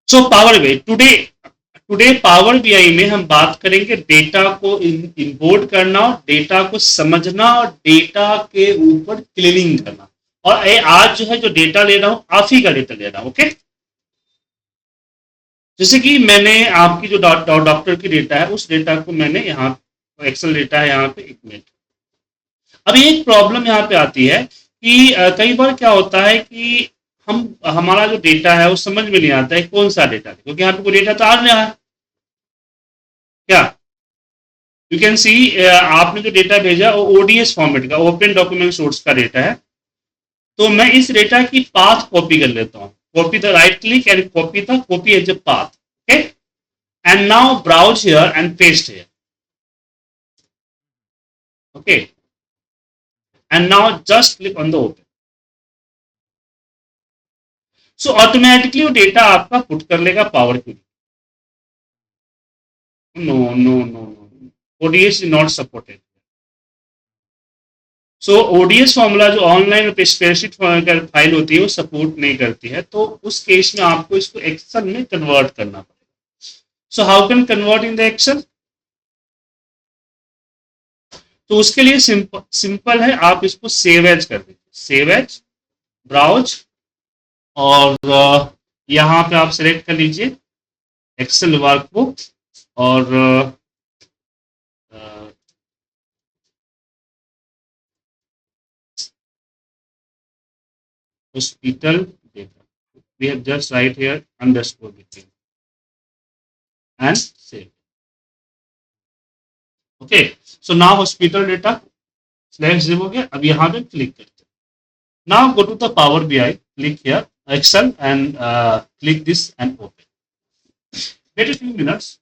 So power BI today power BI में हम बात करेंगे डेटा को इंपोर्ट करना और डेटा को समझना और डेटा के ऊपर क्लीनिंग करना। और आज जो है जो डेटा ले रहा हूं आप ही का डेटा ले रहा हूं। ओके, जैसे कि मैंने आपकी जो डॉक्टर की डेटा है उस डेटा को मैंने यहाँ एक्सेल डेटा है यहाँ पे, एक मिनट। अब एक प्रॉब्लम यहाँ पे आती है कि कई बार क्या होता है कि हम हमारा जो डेटा है वो समझ में नहीं आता है कौन सा डेटा है, क्योंकि यहाँ पे कोई डेटा तो आ रहा है क्या। यू कैन सी आपने जो डेटा भेजा वो ओडीएस फॉर्मेट का, ओपन डॉक्यूमेंट सोर्स का डेटा है। तो मैं इस डेटा की पाथ कॉपी कर लेता हूँ, copy the right click and copy as a path. Okay, and now browse here and paste here. Okay, and now just click on the open. So automatically वो data आपका put कर लेगा power query. No no no no, ODS is not supported. So ODS formula जो online spreadsheet file होती है वो support नहीं करती है, तो उस केस में आपको इसको एक्सेल में कन्वर्ट करना पड़ेगा। So how can convert in the Excel? तो उसके लिए सिंपल है, आप इसको सेव एज कर दीजिए, सेव एज, ब्राउज, और यहाँ पे आप सिलेक्ट कर लीजिए एक्सेल वर्कबुक और hospital data. We have just write here underscore between and save. Okay, so now hospital data slash zip हो गया। अब यहाँ पे क्लिक करते हैं। Now go to the Power BI, click here Excel and click this and open. Wait a few minutes.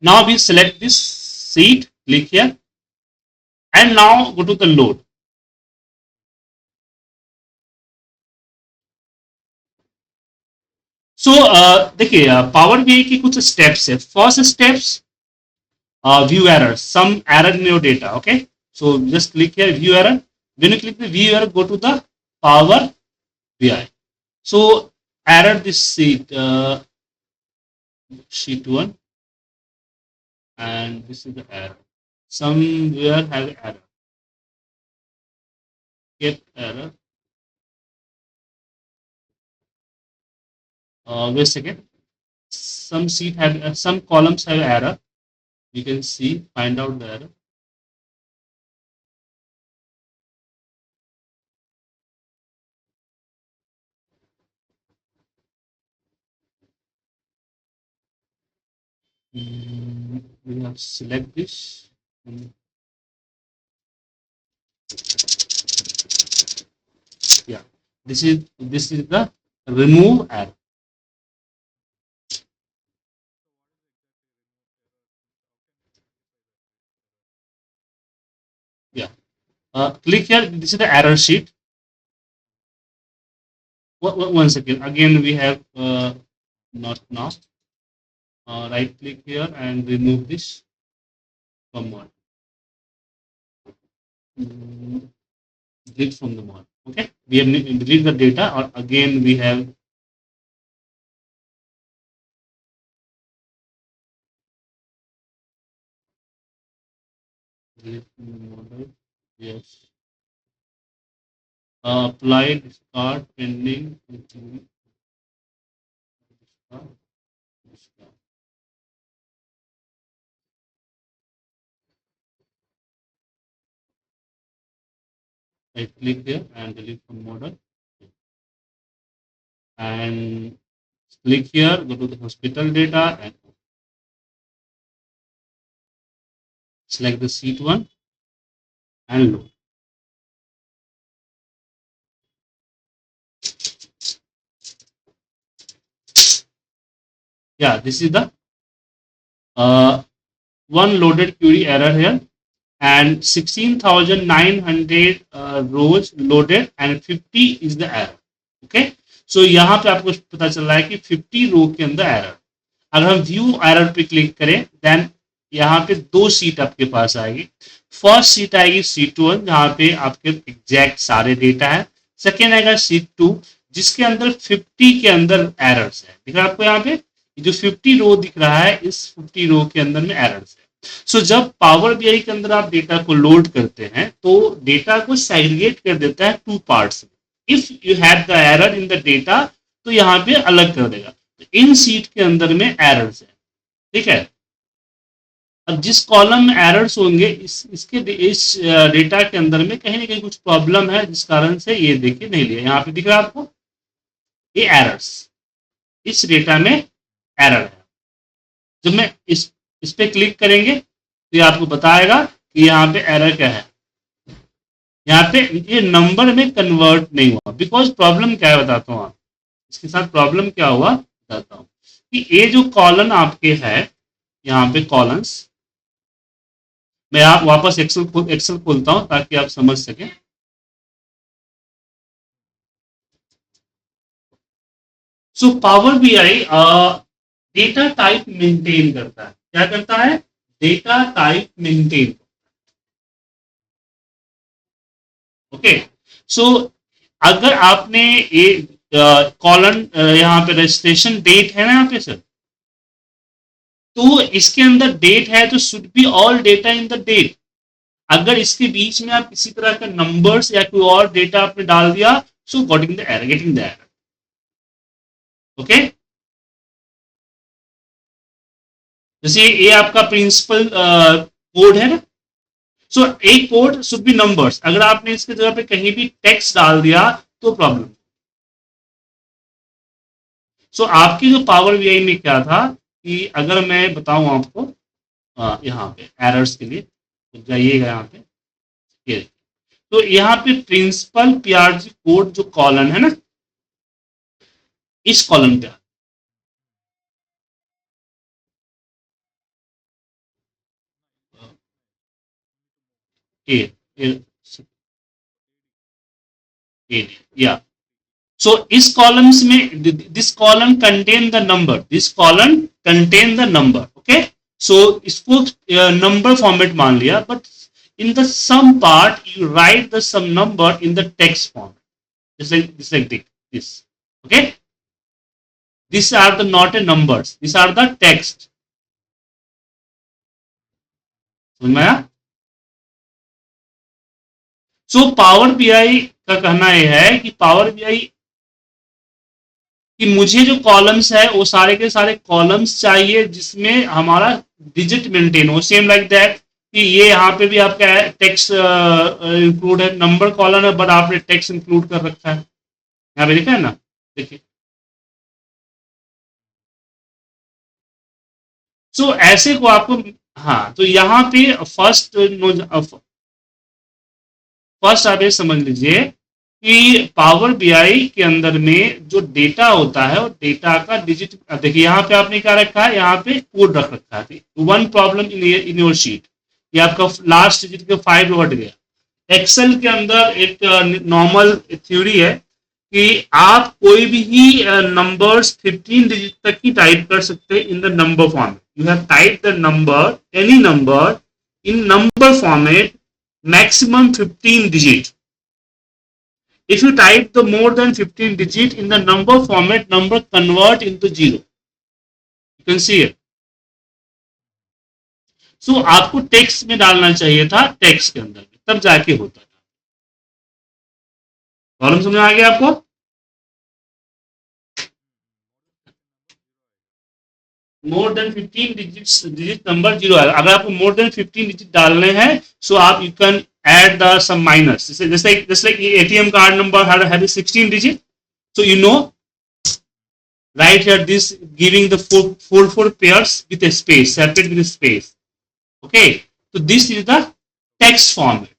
Now we select this sheet, click here, and now go to the load. सो देखिए power BI की कुछ steps है। First steps, view error, some error in your data. Okay, so just click here view error. When you click the view error, go to the Power BI. So error this sheet 1, and this is the error. Somewhere have error. Get error. Wait a second. Some sheet have some columns have error. You can see, find out the error. We have select this. Yeah, this is the remove error. Yeah, click here. This is the error sheet. One second. Again, we have not now. Right click here and remove this command. Delete from the mod. Okay, we have delete the data, or again we have delete from the model. Yes. Applied discard pending. Right click here and delete from model, and click here, go to the hospital data and select the sheet 1 and load. Yeah, this is the one loaded query error here, and 16,900 rows loaded and 50 is the error. Okay, सो यहाँ पे आपको पता चल रहा है कि 50 रो के अंदर एरर। अगर हम व्यू एरर पे क्लिक करें देन यहाँ पे दो सीट आपके पास आएगी। फर्स्ट सीट आएगी सीट 1 जहाँ पे आपके एग्जैक्ट सारे डेटा है। सेकेंड आएगा सीट 2 जिसके अंदर 50 के अंदर एरर्स है। दिख रहा है आपको यहाँ पे जो 50 रो दिख रहा है, इस 50 रो के अंदर में एरर्स है। सो जब पावर बीआई के अंदर आप डेटा को लोड करते हैं तो डेटा को सेग्रीगेट कर देता है टू पार्ट्स में। If you have the error in the data तो यहाँ पे अलग कर देगा। तो इन सीट के अंदर में एरर्स है, ठीक है। अब जिस कॉलम में एरर्स होंगे इस डेटा के अंदर में कहीं ना कहीं कुछ प्रॉब्लम है जिस कारण से ये देखिए नहीं लिया। यहाँ पे दिख रहा है आपको ये एरर्स, इस डेटा में एरर है। जब मैं इस पे क्लिक करेंगे तो ये आपको बताएगा कि यहाँ पे एरर क्या है। यहाँ पे ये नंबर में कन्वर्ट नहीं हुआ। बिकॉज प्रॉब्लम क्या है बताता हूँ। आप इसके साथ प्रॉब्लम क्या हुआ बताता हूँ कि ये जो कॉलन आपके है यहाँ पे कॉलम्स, मैं आप वापस एक्सेल खोलता हूं ताकि आप समझ सकें। So power BI data type maintain करता है। क्या करता है? Data type maintain. ओके, सो अगर आपने ये कॉलन यहाँ पे रजिस्ट्रेशन डेट है ना यहाँ पे सर, तो इसके अंदर डेट है तो should be all data in the date. अगर इसके बीच में आप किसी तरह का नंबर्स या कोई और डेटा आपने डाल दिया so getting the error. Okay, जैसे ये आपका प्रिंसिपल कोड है ना, सो एक कोड शुड बी नंबर्स। अगर आपने इसके जगह पे कहीं भी टेक्स्ट डाल दिया तो प्रॉब्लम। सो आपकी जो पावर बीआई में क्या था कि अगर मैं बताऊं आपको यहाँ पे एरर्स के लिए तो जाइएगा यहाँ पे ये, तो यहाँ पे प्रिंसिपल पीआरजी कोड जो कॉलन है ना, इस कॉलम पे या सो इस कॉलम्स में this column contain the number, this column contain the number. Okay, so इसको नंबर फॉर्मेट मान लिया, but in the sum part you write the sum number in the text form, just like this. Okay, these are the not a numbers, these are the text. समझ में आया? So power BI का कहना यह है कि power BI कि मुझे जो कॉलम्स है वो सारे के सारे कॉलम्स चाहिए जिसमें हमारा डिजिट मेंटेन हो। सेम लाइक दैट कि ये यहाँ पे भी आपका टेक्स्ट इंक्लूड है, नंबर कॉलम है बट आपने टेक्स्ट इंक्लूड कर रखा है। यहाँ पे लिखा है ना, देखिए। सो ऐसे को आपको, हाँ, तो यहाँ पे फर्स्ट आप ये समझ लीजिए कि पावर बीआई के अंदर में जो डेटा होता है वो डेटा का डिजिट, देखिए यहाँ पे आपने क्या रखा है, यहाँ पे कोड रख रखा है। One problem in your sheet, ये आपका लास्ट डिजिट का 5 हट गया। एक्सेल के अंदर एक नॉर्मल थ्योरी है कि आप कोई भी नंबर्स 15 डिजिट तक ही टाइप कर सकते हैं इन the number format. You have type the number, any number in number format maximum 15 digit. If you type the more than 15 digit in the number format, number convert into 0. You can see it. So आपको text में डालना चाहिए था, text के अंदर में, तब जाके होता था। प्रॉब्लम समझ में आ गया आपको? मोर देन 15 डिजिट नंबर 0 है। अगर आपको मोर देन 15 डिजिट डालने हैं सो आप you can add the some minus, just like ATM card number had a 16 digit, so you know right here this giving the four pairs with a space, separate with a space. Okay, so this is the text format.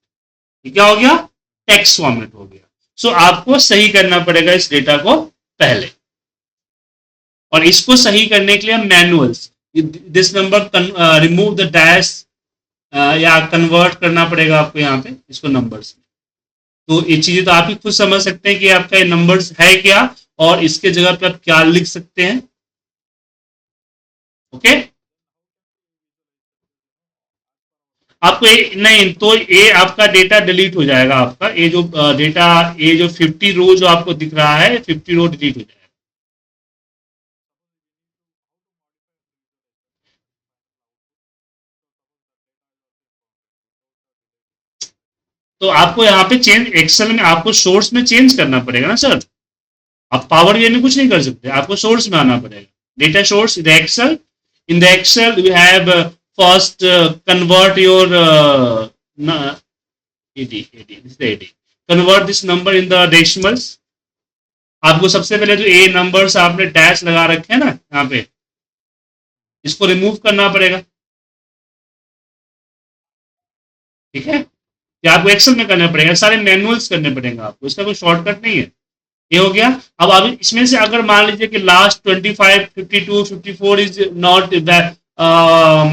ये क्या हो गया? Text format हो गया। सो आपको सही करना पड़ेगा इस डेटा को पहले, और इसको सही करने के लिए manuals this number remove the dash या कन्वर्ट करना पड़ेगा आपको यहाँ पे इसको नंबर्स में। तो ये चीजें तो आप ही खुद समझ सकते हैं कि आपका ये नंबर्स है क्या और इसके जगह पे आप क्या लिख सकते हैं. ओके. आपको नहीं तो ये आपका डेटा डिलीट हो जाएगा. आपका ये जो डेटा, ये जो 50 रो जो आपको दिख रहा है, 50 रो डिलीट हो जाएगा. तो आपको यहाँ पे चेंज, एक्सेल में आपको सोर्स में चेंज करना पड़ेगा ना सर. आप पावर ये में कुछ नहीं कर सकते, आपको सोर्स में आना पड़ेगा. Data source the Excel. In the Excel you have first convert your ad ad this the ad. Convert this number in the decimals. आपको सबसे पहले जो ए नंबर्स आपने डैश लगा रखे हैं ना यहाँ पे, इसको रिमूव करना पड़ेगा. ठीक है. ये आपको एक्सेल में करना पड़ेगा, सारे मैनुअल्स करने पड़ेंगे आपको, इसका कोई शॉर्टकट नहीं है. ये हो गया. अब आप इसमें से अगर मान लीजिए कि लास्ट 25, 52, 54 इज नॉट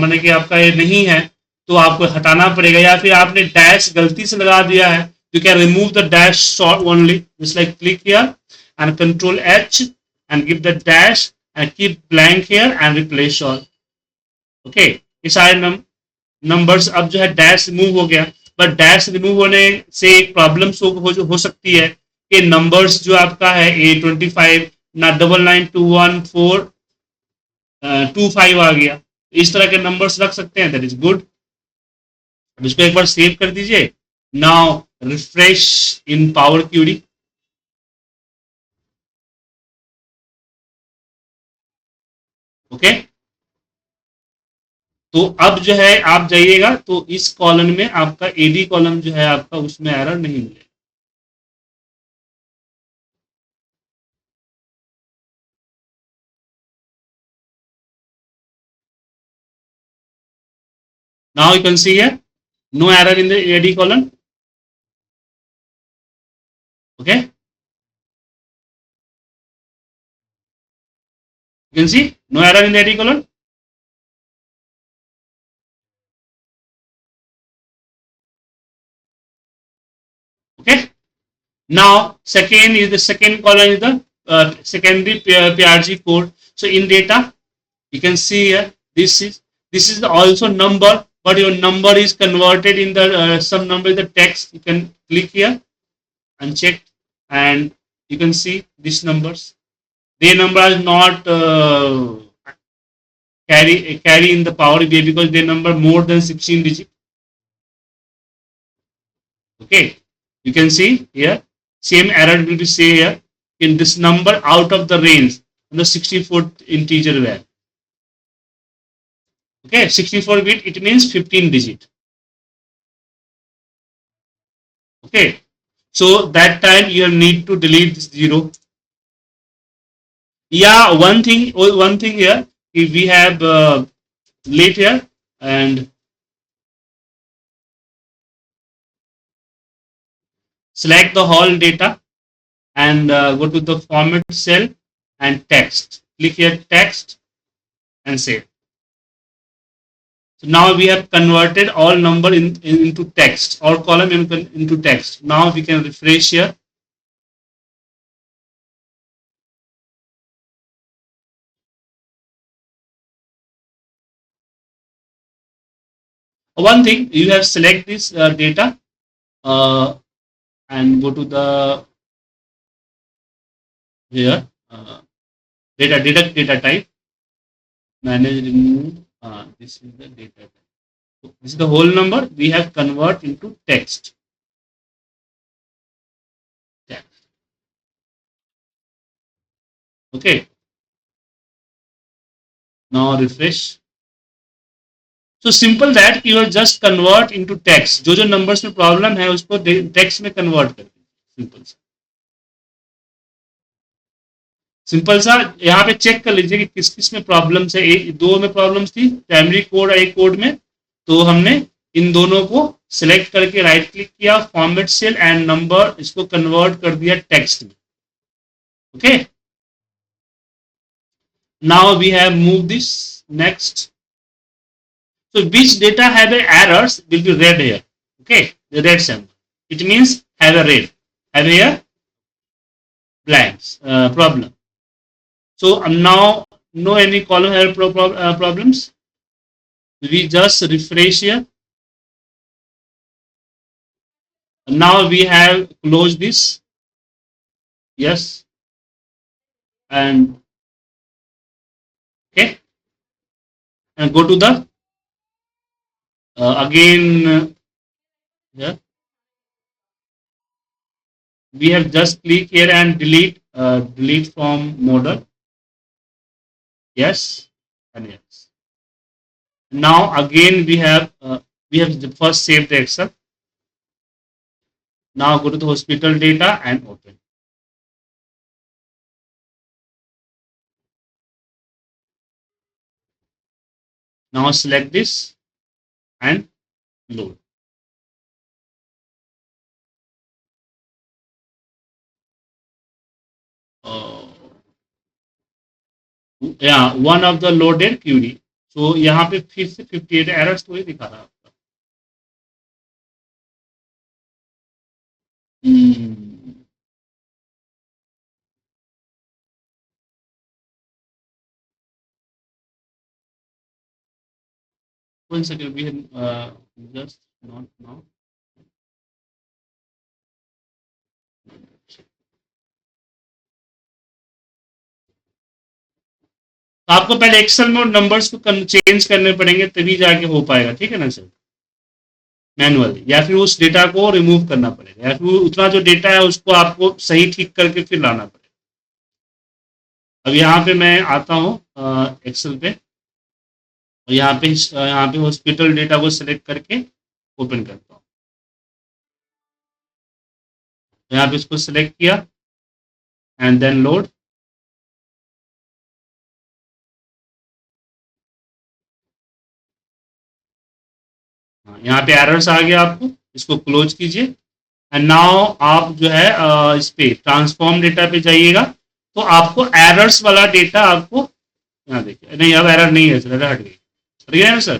मैंने कि आपका ये नहीं है, तो आपको हटाना पड़ेगा. या फिर आपने डैश गलती से लगा दिया है, you can remove the dash short only. Just like click here and control H and give the dash and keep blank here and replace all. Okay. ये सारे नंबर्स अब जो है डैश रिमूव हो गया. बट डैश रिमूव होने से एक प्रॉब्लम हो सकती है कि नंबर्स जो आपका है A25 ना 992142 आ गया. इस तरह के नंबर्स रख सकते हैं. That is good. अब इसको एक बार सेव कर दीजिए. नाउ रिफ्रेश इन पावर क्यूरी. ओके. तो अब जो है आप जाइएगा तो इस कॉलम में आपका एडी कॉलम जो है आपका, उसमें एरर नहीं मिलेगा. Now you can see here, no error in the AD column. Okay. You can see no error in the AD column. Okay. Now second is the second column is the secondary PRG code. So in data you can see here, this is also number, but your number is converted in the some number is the text. You can click here and check, and you can see these numbers. Their number is not carry in the Power BI because they number more than 16 digit. Okay, you can see here same error will be say here in this number out of the range in the 64th integer value. Okay, 64 bit, it means 15 digit. Okay, so that time you need to delete this 0. Yeah, one thing here, if we have late here and select the whole data and go to the format cell and text. Click here text and save. So now we have converted all number into text, or column into text. Now we can refresh here. One thing, you have select this data and go to the here data type, manage remove. This is the data type. So this is the whole number we have convert into text. Okay. Now refresh. So simple that you will just convert into text. जो numbers में problem है उसको text में convert कर दीजिए. Simple सा. Simple सा. यहाँ पे चेक कर लीजिए कि किस किस में प्रॉब्लम्स है. दो में प्रॉब्लम्स थी, प्राइमरी कोड और एक कोड में. तो हमने इन दोनों को सिलेक्ट करके राइट क्लिक किया, फॉर्मेट सेल एंड नंबर, इसको कन्वर्ट कर दिया टेक्स्ट में. Okay. Now we have move this next. So which data have errors will be red here. Okay, the red symbol. It means have a red. Have here blanks problem. So now no any column error problems. We just refresh here. Now we have closed this. Yes, and okay, and go to the again. Yeah, we have just click here and delete from model. Yes, and yes. Now again we have first saved the Excel. Now go to the hospital data and open. Now select this and load. Uh, yeah, one of the loaded query. So यहाँ पे फिर से 58 errors तो ही दिखा रहा है आपका. One second, we have just not now. आपको पहले एक्सेल में नंबर्स को चेंज करने पड़ेंगे तभी जाके हो पाएगा. ठीक है ना सर, मैनुअली, या फिर उस डेटा को रिमूव करना पड़ेगा, या फिर उतना जो डेटा है उसको आपको सही ठीक करके फिर लाना पड़ेगा. अब यहाँ पे मैं आता हूँ एक्सेल पे, और यहाँ पे हॉस्पिटल डेटा को सिलेक्ट करके ओपन करता हूँ. यहाँ पे इसको सिलेक्ट किया एंड देन लोड. यहाँ पे एरर्स आ गया आपको, इसको क्लोज कीजिए. एंड नाउ आप जो है इस पे ट्रांसफॉर्म डेटा पे जाइएगा, तो आपको एरर्स वाला डेटा आपको यहाँ देखिए. नहीं, अब एरर नहीं है सर, एरर हट गया है सर,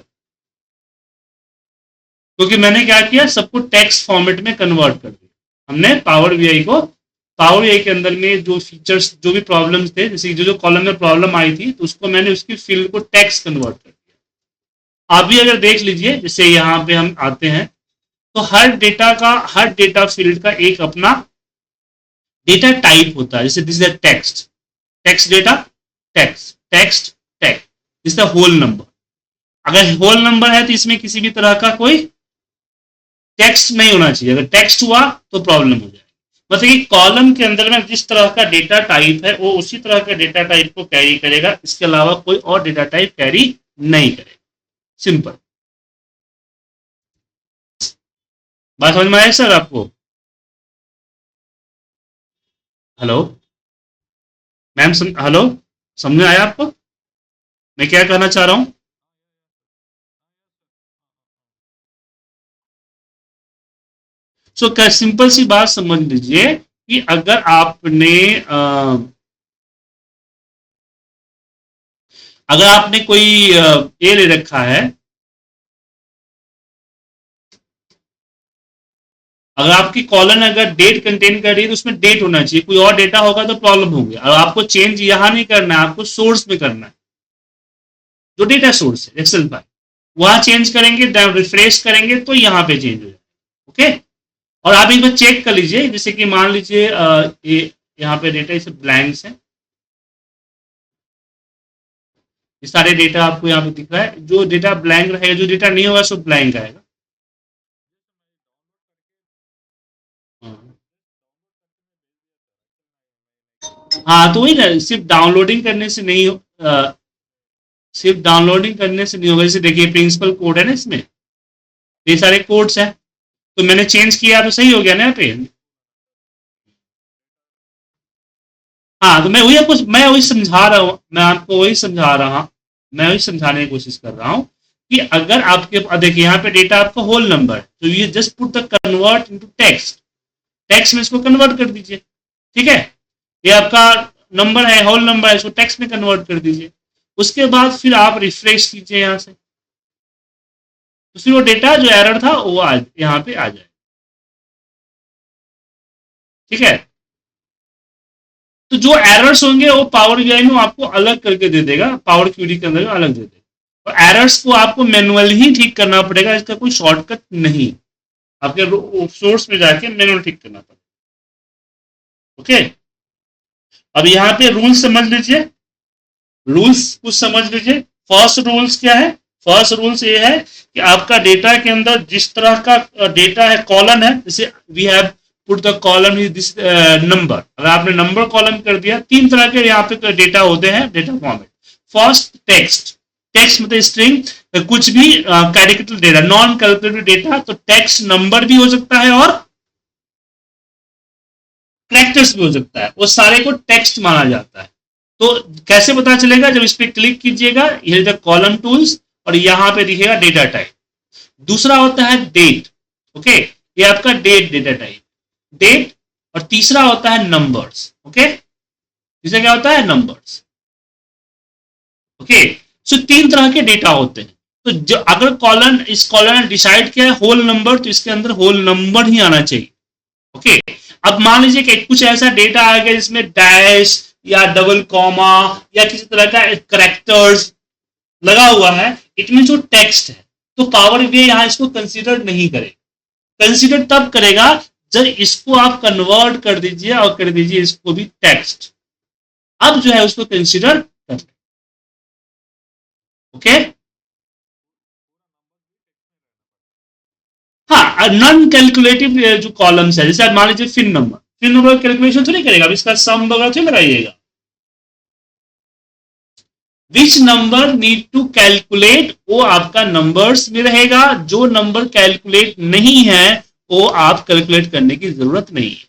क्योंकि मैंने क्या किया, सबको टेक्स्ट फॉर्मेट में कन्वर्ट कर दिया. हमने पावर वीआई के अंदर में जो फीचर्स, जो भी प्रॉब्लम्स थे, जैसे जो कॉलम में प्रॉब्लम आई थी, तो उसको मैंने उसकी फील्ड को टेक्स्ट कन्वर्ट कर दिया. आप भी अगर देख लीजिए, जैसे यहाँ पे हम आते हैं, तो हर डेटा फील्ड का एक अपना डेटा टाइप होता है. जैसे this is text data, text this the whole number. अगर होल नंबर है तो इसमें किसी भी तरह का कोई टेक्स्ट नहीं होना चाहिए. अगर टेक्स्ट हुआ तो प्रॉब्लम हो जाएगी. मतलब कि कॉलम के अंदर में जिस तरह का डेटा टाइप है वो उसी तरह का डेटा टाइप को कैरी करेगा, इसके अलावा कोई और डेटा टाइप कैरी नहीं करेगा. सिंपल. बात समझ में आया सर आपको? हेलो मैम, हेलो, समझ में आया आपको मैं क्या कहना चाह रहा हूं? सो सिंपल सी बात समझ लीजिए कि अगर आपने कोई ए ले रखा है, अगर आपकी कॉलम अगर डेट कंटेन कर रही है तो उसमें डेट होना चाहिए, कोई और डेटा होगा तो प्रॉब्लम होगी. और आपको चेंज यहां नहीं करना है, आपको सोर्स में करना है, जो डेटा सोर्स है एक्सेल फाइल, वहां चेंज करेंगे, रिफ्रेश करेंगे तो यहाँ पे चेंज हो जाएगा. ओके. और आप एक बार चेक कर लीजिए, जैसे कि मान लीजिए यहाँ पे डेटा इसे ब्लैंक्स है, ये सारे डेटा आपको यहाँ पे दिख रहा है. जो डेटा ब्लैंक रहेगा, जो डेटा नहीं होगा सो ब्लैंक आएगा. हाँ, तो वही ना, सिर्फ डाउनलोडिंग करने से नहीं होगा. जैसे देखिए प्रिंसिपल कोड है ना इसमें, ये सारे कोड्स हैं, तो मैंने चेंज किया तो सही हो गया ना यहाँ पे. हाँ, तो मैं वही समझा रहा हूँ, मैं वही समझाने की कोशिश कर रहा हूँ कि अगर आपके देखिए यहाँ पे डेटा आपका होल नंबर है, तो ये just put the convert into text में इसको कन्वर्ट कर दीजिए. ठीक है, ये आपका नंबर है, होल नंबर है, इसको टेक्स्ट में कन्वर्ट कर दीजिए. उसके बाद फिर आप रिफ्रेश कीजिए यहाँ से, तो फिर वो डेटा जो एरर था वो यहाँ पे आ जाए. ठीक है. तो जो एरर्स होंगे वो पावर बीआई में आपको अलग करके दे देगा, पावर क्यूरी के अंदर अलग दे देगा। तो एरर्स को आपको मैनुअली ही ठीक करना पड़ेगा, इसका कोई शॉर्टकट नहीं, आपके सोर्स में जाके मैनुअल ठीक करना पड़ेगा। ओके, अब यहाँ पे रूल्स समझ लीजिए, रूल्स कुछ समझ लीजिए। फर्स्ट रूल्स क्या है? फर्स्ट रूल्स ये है कि आपका डेटा के अंदर जिस तरह का डेटा है, कॉलम है, जैसे we have put the column is this number, अगर आपने नंबर कॉलम कर दिया, तीन तरह के यहाँ पे डेटा होते हैं, data format. First text, text मतलब स्ट्रिंग, कुछ भी character data, non calculated data, तो टेक्स्ट नंबर भी हो सकता है और कैरेक्टर्स भी हो सकता है, वो सारे को टेक्स्ट माना जाता है। तो कैसे पता चलेगा? जब इस पर क्लिक कीजिएगा, ये द कॉलम टूल्स, और यहां पे दिखेगा डेटा टाइप। दूसरा होता है डेट, ओके, ये आपका डेट डेटा टाइप, डेट। और तीसरा होता है नंबर्स, ओके, तीसरा क्या होता है? नंबर्स। ओके, सो तीन तरह के डेटा होते हैं। तो जो अगर कॉलम, इस कॉलम ने डिसाइड किया है होल नंबर, तो इसके अंदर होल नंबर ही आना चाहिए। ओके, अब मान लीजिए कि कुछ ऐसा डेटा आ गया जिसमें डैश या डबल कॉमा या किसी तरह का करेक्टर्स लगा हुआ है, इट मीन जो टेक्स्ट है, तो पावर बीआई यहां इसको कंसीडर नहीं करेगा। कंसीडर तब करेगा जब इसको आप कन्वर्ट कर दीजिए और कर दीजिए इसको भी टेक्स्ट, अब जो है उसको कंसीडर कर। ओके, हाँ, नॉन कैलकुलेटिव जो कॉलम्स है, जैसे मान लीजिए फिन नंबर, फिन नंबर कैलकुलेशन तो नहीं करेगा, इसका सम वगैरह तो लगाइएगा। Which number need to calculate, वो आपका नंबर्स में रहेगा, जो नंबर कैलकुलेट नहीं है वो आप कैलकुलेट करने की जरूरत नहीं है।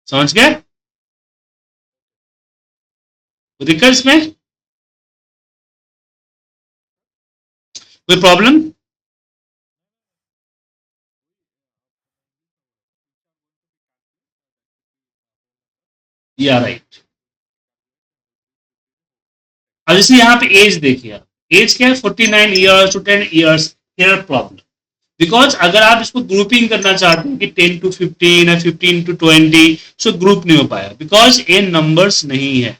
समझ गए? दिक्कत में कोई प्रॉब्लम? या राइट। अब जैसे यहाँ पे एज देखिए, एज क्या है? 49 years to 10 years. Here problem, because अगर आप इसको ग्रुपिंग करना चाहते हैं कि 10 to 15 या 15 to 20, सो ग्रुप नहीं हो पाया बिकॉज ये नंबर्स नहीं है।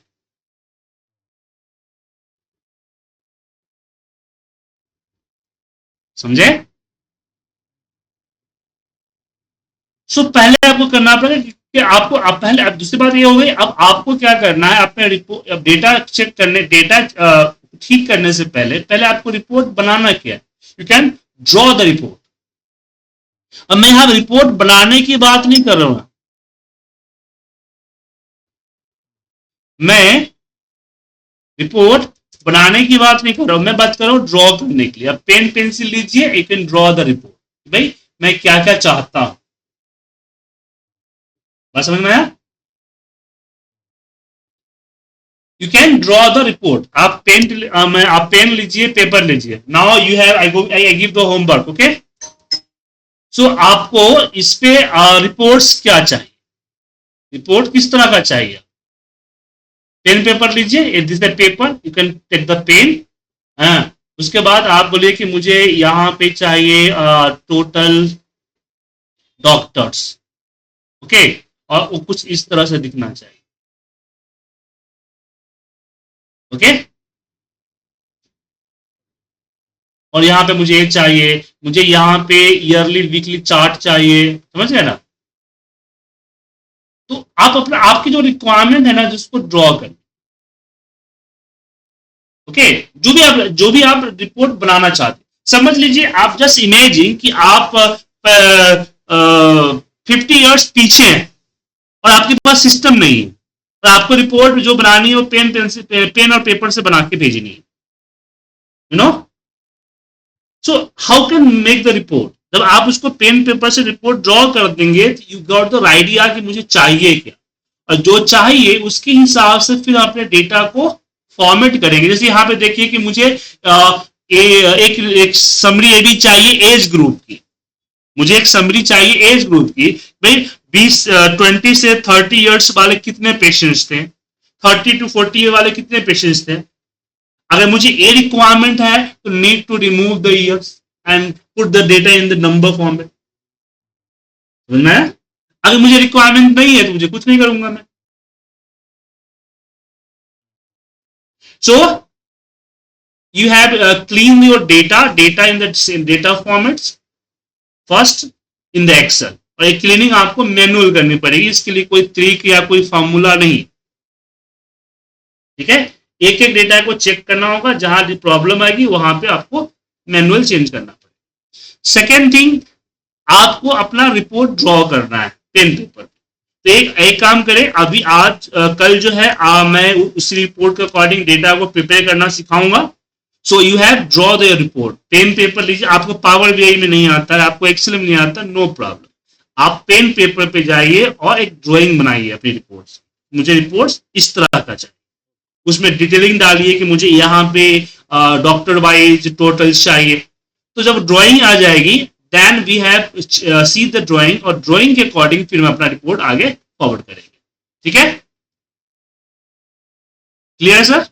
समझे? सो पहले आपको करना पड़ेगा कि आपको, आप पहले, अब दूसरी बात ये हो गई, अब आपको क्या करना है, अपने रिपोर्ट, अब डेटा चेक करने, डेटा ठीक करने से पहले पहले आपको रिपोर्ट बनाना क्या है? You can draw the report. अब मैं यहां रिपोर्ट बनाने की बात नहीं कर रहा हूं, मैं रिपोर्ट बनाने की बात नहीं कर रहा हूं, मैं बात कर रहा हूं ड्रॉ करने के लिए। अब पेन पेंसिल लीजिए, you can draw the report. भाई मैं क्या क्या चाहता हूं, बात समझ में आया? You can draw the report. आप आप पेन लीजिए, पेपर लीजिए। Now you have, I give the homework, okay. So आपको इस पे रिपोर्ट्स क्या चाहिए, रिपोर्ट किस तरह का चाहिए? पेन पेपर लीजिए, this the paper, you can take the pen. हाँ, उसके बाद आप बोलिए कि मुझे यहाँ पे चाहिए टोटल डॉक्टर्स, ओके, और वो कुछ इस तरह से दिखना चाहिए। ओके, और यहाँ पे मुझे ये चाहिए, मुझे यहाँ पे ईयरली वीकली चार्ट चाहिए। समझ गए ना? तो आप अपना, आपकी जो रिक्वायरमेंट है ना, जिसको ड्रॉ करें। ओके, जो भी आप रिपोर्ट बनाना चाहते, समझ लीजिए, आप जस्ट इमेजिन कि आप 50 ईयर्स पीछे हैं और आपके पास सिस्टम नहीं है, और आपको रिपोर्ट जो बनानी है वो पेन और पेपर से बना के भेजनी है, you know. So how can make the report? जब आप उसको पेन पेपर से रिपोर्ट ड्रॉ कर देंगे, यू गॉट द आइडिया कि मुझे चाहिए क्या, और जो चाहिए उसके हिसाब से फिर अपने डेटा को फॉर्मेट करेंगे। जैसे यहाँ पे देखिए कि मुझे एक समरी एडी चाहिए एज ग्रुप की, मुझे एक समरी चाहिए एज ग्रुप की। भाई 20 से 30 ईयर्स वाले कितने पेशेंट्स थे, 30 to 40 वाले कितने पेशेंट्स थे। अगर मुझे ए रिक्वायरमेंट है तो need to remove the years and put the data in the number format. समझ में? अगर मुझे रिक्वायरमेंट नहीं है तो मुझे कुछ नहीं करूंगा मैं। सो you have clean your data in the data formats first in the excel, और ये क्लीनिंग आपको मैनुअल करनी पड़ेगी, इसके लिए कोई ट्रिक या कोई फॉर्मूला नहीं, ठीक है। एक एक डेटा को चेक करना होगा, जहां प्रॉब्लम आएगी वहां पे आपको मैनुअल चेंज करना पड़ेगा। सेकेंड थिंग, आपको अपना रिपोर्ट ड्रॉ करना है पेन पेपर। तो एक काम करें, अभी आज कल जो है मैं उसी रिपोर्ट के अकॉर्डिंग डेटा को प्रिपेयर करना सिखाऊंगा। So you have draw the report, pen paper लीजिए। आपको पावर बीआई में नहीं आता है, आपको एक्सेल में नहीं आता, नो प्रॉब्लम, आप पेन पेपर पे जाइए और एक ड्राइंग बनाइए अपनी रिपोर्ट्स। मुझे रिपोर्ट्स इस तरह का चाहिए, उसमें डिटेलिंग डालिए कि मुझे यहाँ पे डॉक्टर वाइज टोटल्स चाहिए। तो जब ड्राइंग आ जाएगी, then we have see the drawing, और ड्राइंग के अकॉर्डिंग फिर हम अपना रिपोर्ट आगे फॉरवर्ड करेंगे, ठीक है। क्लियर है सर?